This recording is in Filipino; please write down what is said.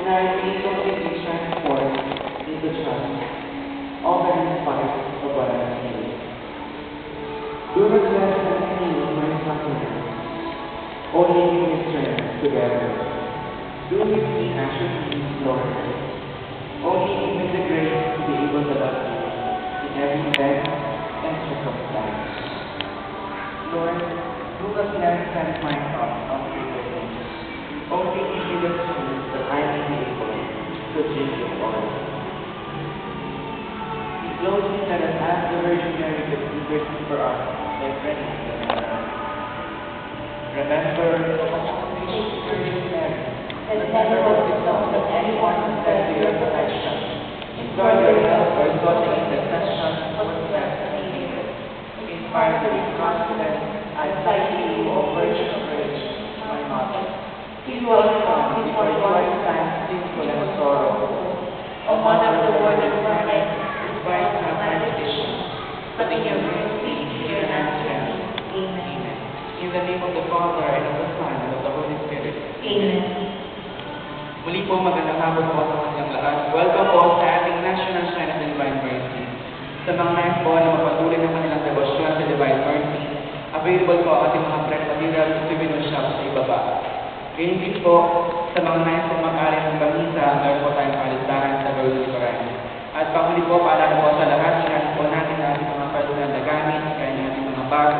our faith completely transformed into trust, often in spite of what I feel. Do not let anything of my suffering, only give me strength together. Do with me action peace, Lord. Only give me the grace to be able to love you in every event and circumstance. Lord, do not lengthen my thoughts of greater things. Only give me the strength that I may be able to drink it all. In closing, let us ask the Virgin Mary to intercede for us by praying the Mother. Remember the Virgin Mary, that never was the thought of anyone who fled to your protection. implore your help or sought the intercession of the blessed Savior. Inspired with confidence, I fly to you, O Virgin of Virgins, my Mother. He who has come before you are times sinful and sorrowful. O Mother of the Word incarnate, despise not my petition, but in your mercy hear and answer me. Amen. In the name of the Father, and of the Son, and of the Holy Spirit. Amen. Muli po magandang hapon po sa kanilang lahat. Welcome po sa ating National Shrine of the Divine Mercy. Sa mga nais po na magpatuloy ng kanilang debosyon sa Divine Mercy, available po ang ating mga press materials sa souvenir shop sa ibaba. Ganyan din po, sa mga nais po mag-ari ng bangisa, meron po tayong palistahan sa Virgin Library. At panguli po, paalala po sa lahat, ingatan po natin ang ating mga personal na gamit, kaya ng ating mga bag,